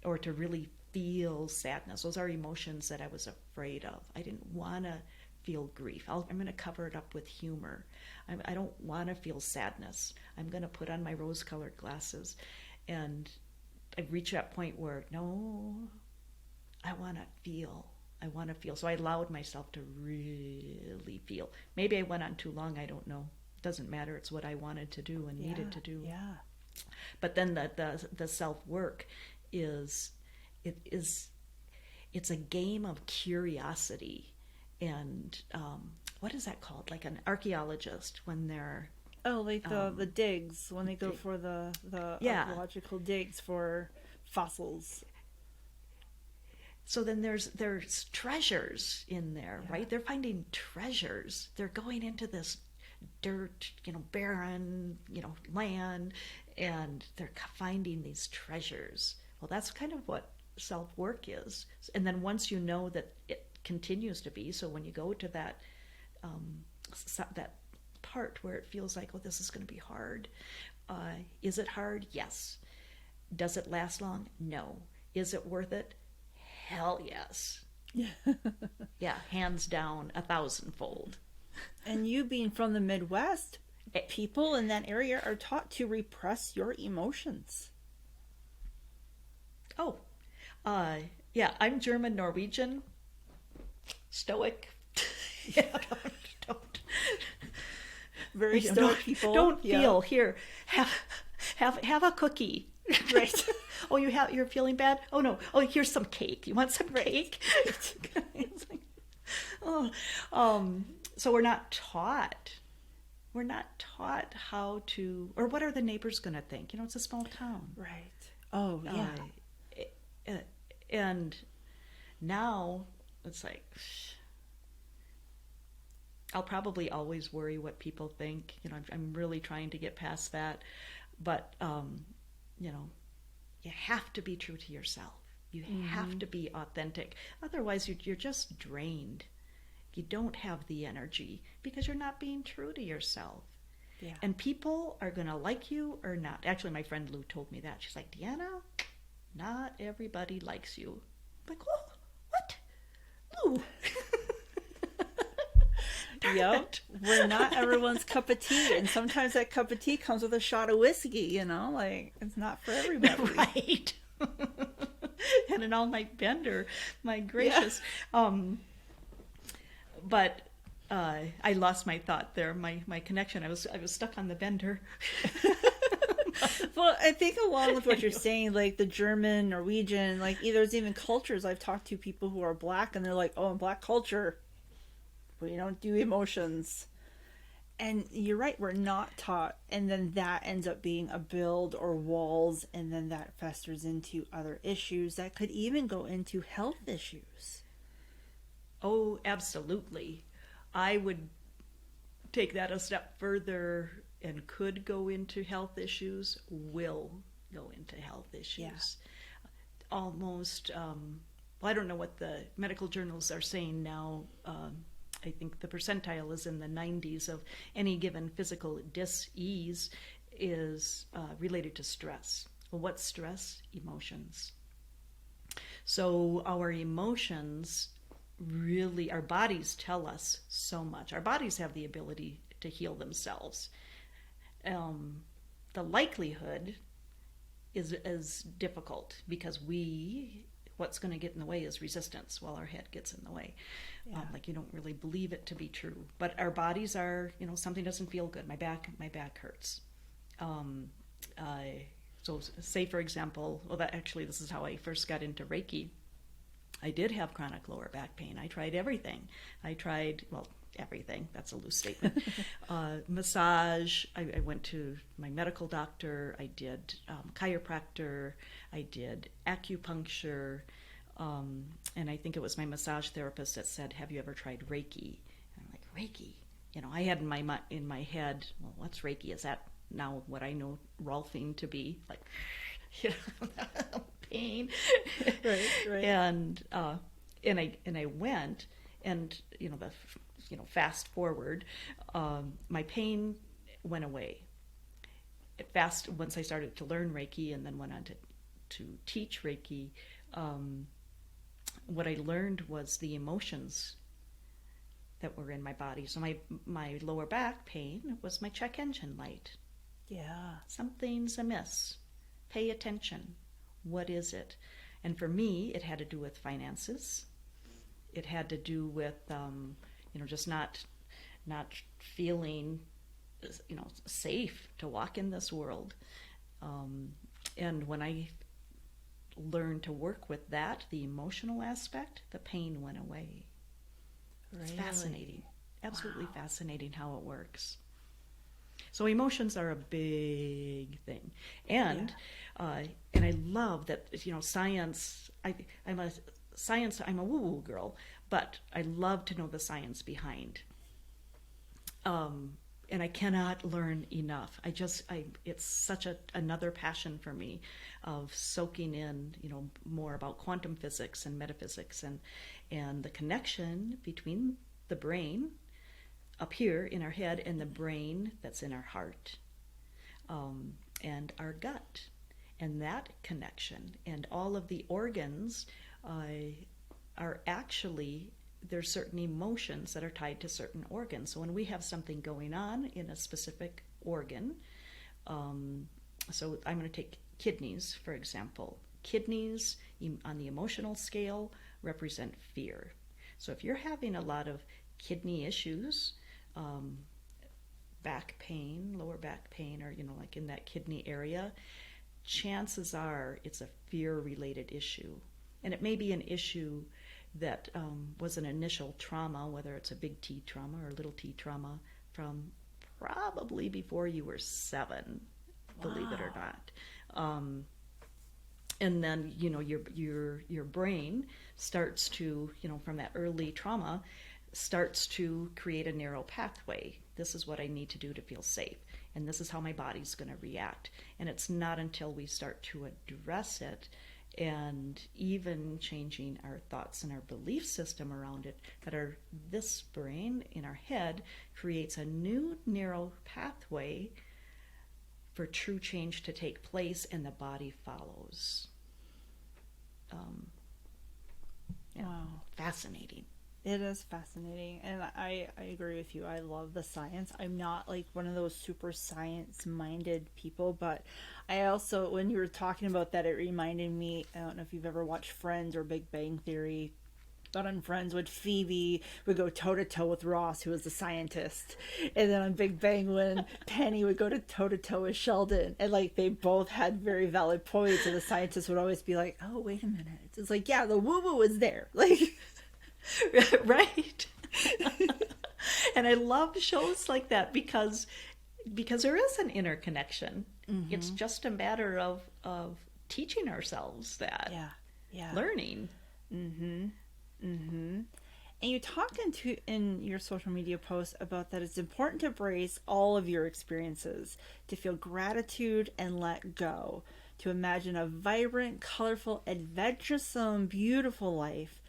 Or to really feel sadness. Those are emotions that I was afraid of. I didn't want to feel grief. I'm going to cover it up with humor. I don't want to feel sadness. I'm going to put on my rose-colored glasses. And I reached that point where, no, I want to feel. So I allowed myself to really feel. Maybe I went on too long. I don't know. It doesn't matter. It's what I wanted to do and needed to do. Yeah. But then the self-work it's a game of curiosity. And what is that called? Like an archaeologist when they're Oh, like the digs when they go for the Yeah. archaeological digs for fossils. So then there's treasures in there, Yeah. right? They're finding treasures. They're going into this dirt, barren, land, and they're finding these treasures. Well, that's kind of what self work is. And then once you know that it continues to be, so when you go to that that part where it feels like, oh, this is going to be hard. Is it hard? Yes. Does it last long? No. Is it worth it? Hell yes. Yeah. Yeah, hands down, 1,000-fold. And you being from the Midwest, people in that area are taught to repress your emotions. Oh, yeah, I'm German Norwegian, stoic. Yeah, don't Very stoic people. Don't feel here. Have a cookie. Right. Oh, you're feeling bad. Oh no. Oh, here's some cake. You want some cake? It's like, so we're not taught. We're not taught how to, or what are the neighbors going to think? It's a small town. Right. Oh, yeah. And now it's like, I'll probably always worry what people think. I'm really trying to get past that. But, you have to be true to yourself. You have to be authentic. Otherwise, you're just drained. You don't have the energy because you're not being true to yourself. Yeah. And people are going to like you or not. Actually, my friend Lou told me that. She's like, Deanna, not everybody likes you. I'm like, oh, what? Lou. Yep. We're not everyone's cup of tea. And sometimes that cup of tea comes with a shot of whiskey, like it's not for everybody. Right. And an all-night bender. My gracious. Yeah. But I lost my thought there, my connection. I was stuck on the bender. Well, I think along with what you're saying, like the German, Norwegian, like there's even cultures. I've talked to people who are Black and they're like, oh, in Black culture, we don't do emotions. And you're right, we're not taught. And then that ends up being a build or walls, and then that festers into other issues that could even go into health issues. Oh, absolutely. I would take that a step further and could go into health issues, will go into health issues. Yeah. Almost, I don't know what the medical journals are saying now. I think the percentile is in the 90s of any given physical dis-ease is related to stress. Well, what's stress? Emotions. So our emotions really, our bodies tell us so much. Our bodies have the ability to heal themselves. The likelihood is difficult because what's going to get in the way is resistance while our head gets in the way. Yeah. Like you don't really believe it to be true. But our bodies are, something doesn't feel good. My back hurts. So say, for example, this is how I first got into Reiki. I did have chronic lower back pain. I tried everything. Everything. That's a loose statement. Massage. I went to my medical doctor. I did chiropractor. I did acupuncture. And I think it was my massage therapist that said, have you ever tried Reiki? And I'm like, Reiki? I had in my head, well, what's Reiki? Is that now what I know Rolfing to be? Like, pain. Right. And I went, and fast forward, my pain went away. Once I started to learn Reiki and then went on to teach Reiki, what I learned was the emotions that were in my body. So my lower back pain was my check engine light. Yeah. Something's amiss. Pay attention. What is it? And for me, it had to do with finances. It had to do with, just not feeling, safe to walk in this world. And when I learned to work with that, the emotional aspect, the pain went away. Really? It's fascinating. Absolutely fascinating how it works. So emotions are a big thing, and and I love that, science. I'm a woo-woo girl, but I love to know the science behind. And I cannot learn enough. It's such another passion for me, of soaking in, more about quantum physics and metaphysics, and the connection between the brain up here in our head and the brain that's in our heart, and our gut, and that connection, and all of the organs are actually, there's certain emotions that are tied to certain organs. So when we have something going on in a specific organ, so I'm going to take kidneys, for example. Kidneys on the emotional scale represent fear. So if you're having a lot of kidney issues, back pain, lower back pain, or, like in that kidney area, chances are it's a fear-related issue. And it may be an issue that was an initial trauma, whether it's a big T trauma or a little t trauma, from probably before you were 7, believe it or not. And then, your brain starts to, from that early trauma, starts to create a neural pathway. This is what I need to do to feel safe, and this is how my body's going to react. And it's not until we start to address it, and even changing our thoughts and our belief system around it, that this brain in our head creates a new neural pathway for true change to take place, and the body follows. Wow. Fascinating. It is fascinating, and I agree with you. I love the science. I'm not like one of those super science-minded people, but I also, when you were talking about that, it reminded me, I don't know if you've ever watched Friends or Big Bang Theory, but on Friends, when Phoebe would go toe-to-toe with Ross, who was the scientist, and then on Big Bang, when Penny would go to toe-to-toe with Sheldon, and like they both had very valid points, and the scientist would always be like, oh, wait a minute. It's like, yeah, the woo-woo is there. Like... Right. And I love shows like that because there is an interconnection. Mm-hmm. It's just a matter of teaching ourselves that. Yeah. Learning. Mm-hmm. Mm-hmm. And you talked in your social media posts about that it's important to embrace all of your experiences, to feel gratitude and let go, to imagine a vibrant, colorful, adventuresome, beautiful life.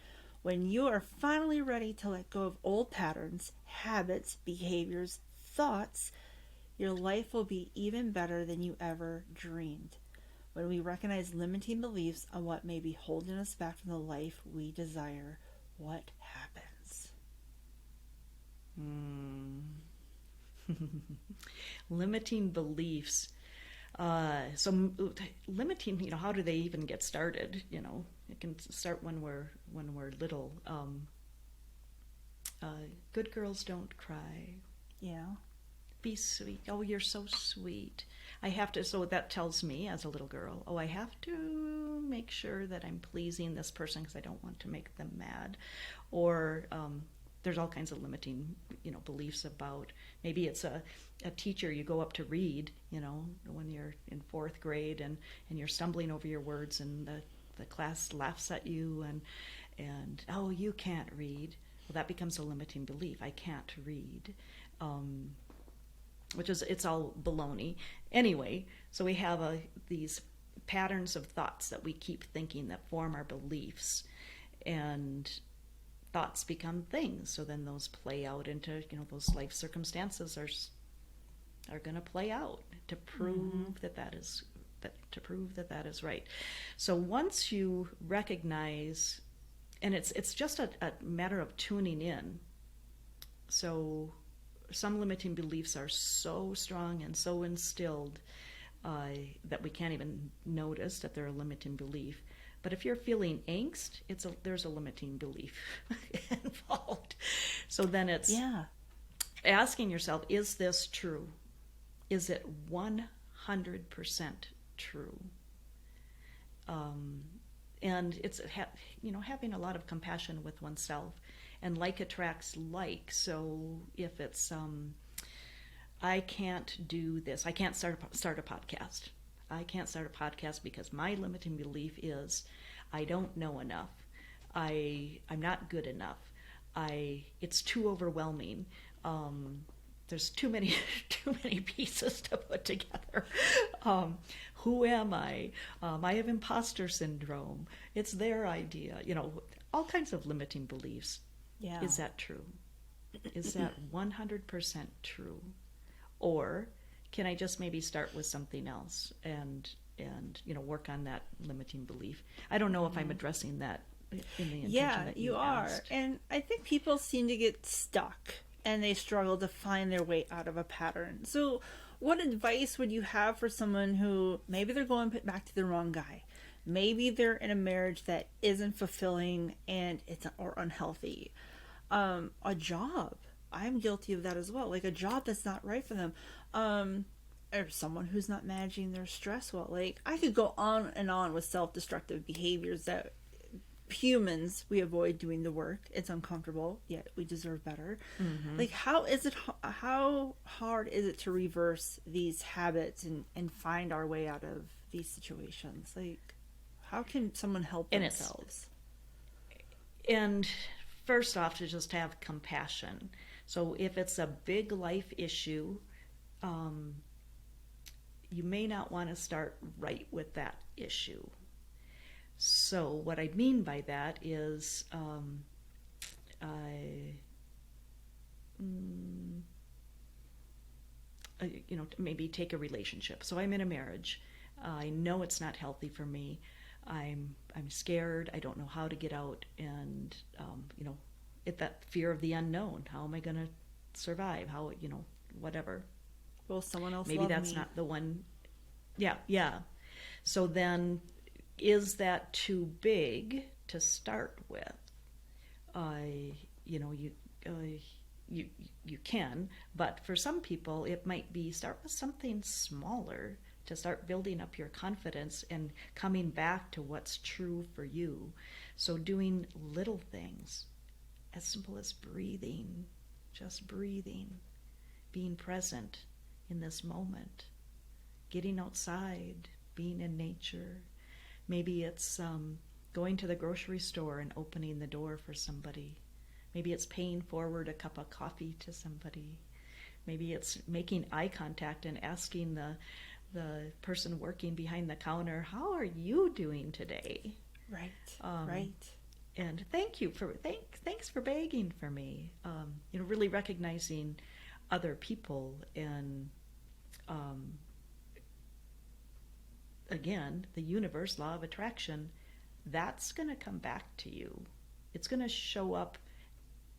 When you are finally ready to let go of old patterns, habits, behaviors, thoughts, your life will be even better than you ever dreamed. When we recognize limiting beliefs on what may be holding us back from the life we desire, what happens? Limiting beliefs. So limiting, how do they even get started? It can start when we're little. Good girls don't cry. Yeah. Be sweet. Oh, you're so sweet. So that tells me as a little girl, I have to make sure that I'm pleasing this person because I don't want to make them mad. Or there's all kinds of limiting, beliefs about, maybe it's a teacher you go up to read, when you're in 4th grade and you're stumbling over your words, and the class laughs at you and oh, you can't read. Well, that becomes a limiting belief. I can't read. Which is, it's all baloney. Anyway, so we have these patterns of thoughts that we keep thinking that form our beliefs, and thoughts become things. So then those play out into, those life circumstances are going to play out to prove that is right. So once you recognize, and it's just a matter of tuning in. So some limiting beliefs are so strong and so instilled that we can't even notice that they're a limiting belief. But if you're feeling angst, there's a limiting belief involved. So then it's asking yourself, is this true? Is it 100% true? And it's having a lot of compassion with oneself, and like attracts like. So if it's I can't do this. I can't start a podcast. I can't start a podcast because my limiting belief is I don't know enough. I'm not good enough. It's too overwhelming. There's too many too many pieces to put together. Who am I? I have imposter syndrome. It's their idea. All kinds of limiting beliefs. Yeah. Is that true? Is that 100% true? Or can I just maybe start with something else and work on that limiting belief? I don't know if I'm addressing that in the intention that you asked. And I think people seem to get stuck and they struggle to find their way out of a pattern. So what advice would you have for someone who maybe they're going back to the wrong guy? Maybe they're in a marriage that isn't fulfilling and or unhealthy. A job. I'm guilty of that as well. Like a job that's not right for them. Or someone who's not managing their stress well. Like I could go on and on with self-destructive behaviors that humans, we avoid doing the work. It's uncomfortable, yet we deserve better. Like how hard is it to reverse these habits and find our way out of these situations? Like how can someone help themselves? And first off, to just have compassion. So if it's a big life issue, you may not want to start right with that issue. So what I mean by that is maybe take a relationship. So I'm in a marriage. I know it's not healthy for me. I'm scared. I don't know how to get out, and that fear of the unknown. How am I going to survive? How whatever. Will someone else maybe love that's me? not the one. Yeah. So then, is that too big to start with? You can, but for some people it might be start with something smaller to start building up your confidence and coming back to what's true for you. So doing little things as simple as breathing, just breathing, being present in this moment, getting outside, being in nature. Maybe it's going to the grocery store and opening the door for somebody. Maybe it's paying forward a cup of coffee to somebody. Maybe it's making eye contact and asking the person working behind the counter, how are you doing today? Right. Right. And thanks for begging for me. Really recognizing other people and again, the universe, law of attraction, that's going to come back to you. It's going to show up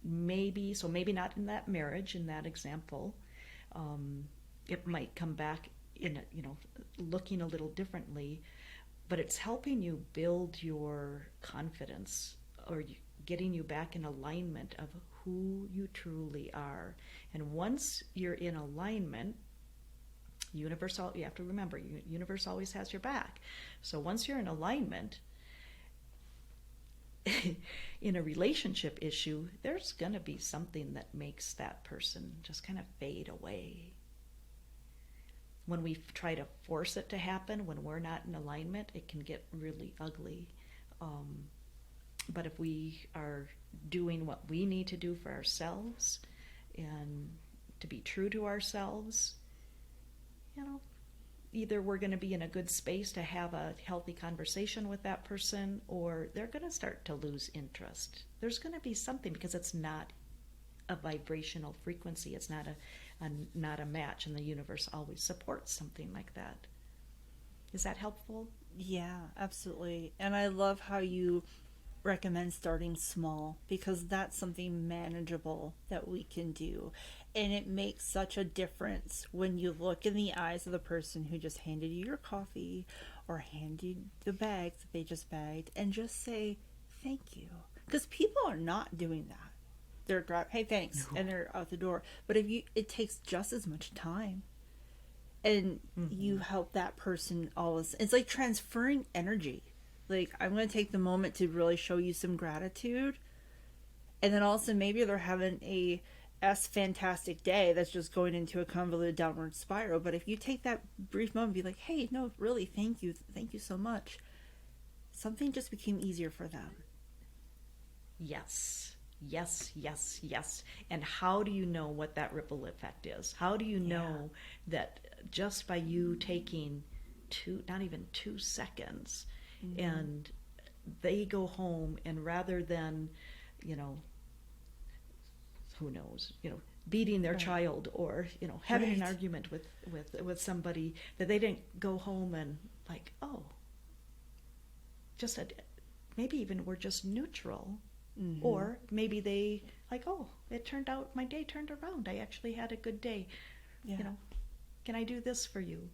maybe not in that marriage, in that example. It might come back in, looking a little differently, but it's helping you build your confidence or getting you back in alignment of who you truly are. And once you're in alignment, you have to remember, universe always has your back. So once you're in alignment, in a relationship issue, there's going to be something that makes that person just kind of fade away. When we try to force it to happen, when we're not in alignment, it can get really ugly. But if we are doing what we need to do for ourselves and to be true to ourselves, either we're going to be in a good space to have a healthy conversation with that person, or they're going to start to lose interest. There's going to be something, because it's not a vibrational frequency. It's not a match, and the universe always supports something like that. Is that helpful? Yeah, absolutely. And I love how you recommend starting small, because that's something manageable that we can do. And it makes such a difference when you look in the eyes of the person who just handed you your coffee or handed the bags that they just bagged, and just say thank you. Because people are not doing that. They're driving, hey, thanks, no. And they're out the door. But it takes just as much time. And you help that person always. It's like transferring energy. Like, I'm going to take the moment to really show you some gratitude. And then also maybe they're having a fantastic day that's just going into a convoluted downward spiral. But if you take that brief moment and be like, hey, no, really, thank you so much, something just became easier for them. Yes. Yes, yes, yes. And how do you know what that ripple effect is? How do you know that just by you taking not even 2 seconds, and they go home, and rather than, you know, who knows, beating their child, or, having an argument with somebody, that they didn't go home and like, oh, just maybe even we're just neutral. Or maybe they like, oh, it turned out, my day turned around. I actually had a good day. Can I do this for you?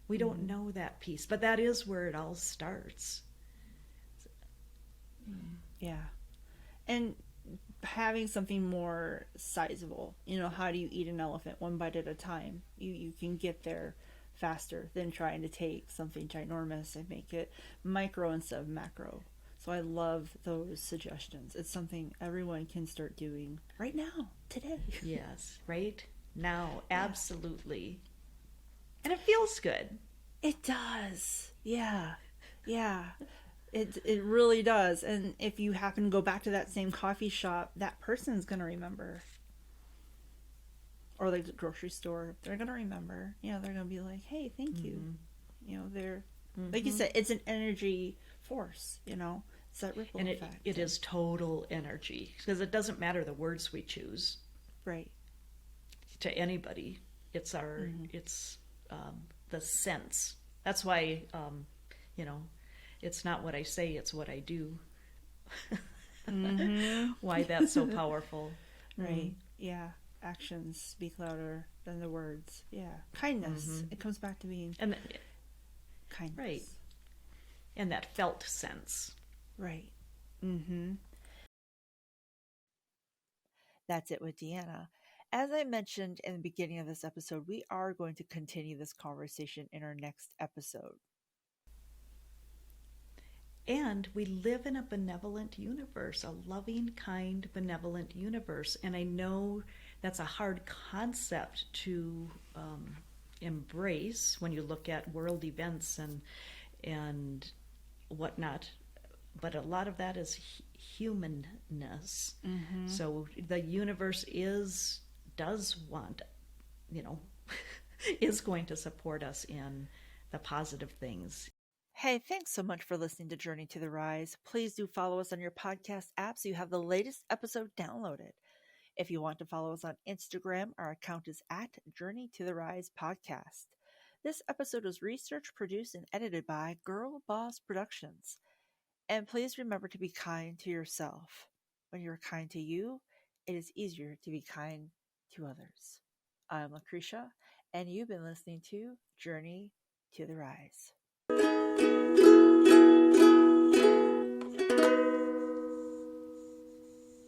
We don't know that piece, but that is where it all starts. Yeah. And having something more sizable, how do you eat an elephant? One bite at a time. You can get there faster than trying to take something ginormous and make it micro instead of macro. So I love those suggestions. It's something everyone can start doing right now, today. Yes, right now, absolutely. And it feels good. It does. Yeah. It really does. And if you happen to go back to that same coffee shop, that person's going to remember. Or the grocery store, they're going to remember. They're going to be like, hey, thank you. They're, like you said, it's an energy force, It's that ripple effect. It is total energy, because it doesn't matter the words we choose. Right. To anybody, it's our, it's the sense. That's why, it's not what I say, it's what I do. Why that's so powerful. Right. Yeah. Actions speak louder than the words. Yeah. Kindness. It comes back to being kindness. Right. And that felt sense. Right. That's it with Deanna. As I mentioned in the beginning of this episode, we are going to continue this conversation in our next episode. And we live in a benevolent universe, a loving, kind, benevolent universe. And I know that's a hard concept to embrace when you look at world events and whatnot. But a lot of that is humanness. So the universe does want, is going to support us in the positive things. Hey, thanks so much for listening to Journey to the Rise. Please do follow us on your podcast app so you have the latest episode downloaded. If you want to follow us on Instagram, our account is at Journey to the Rise Podcast. This episode was researched, produced, and edited by Girl Boss Productions. And please remember to be kind to yourself. When you're kind to you, it is easier to be kind to others. I'm Lucretia, and you've been listening to Journey to the Rise.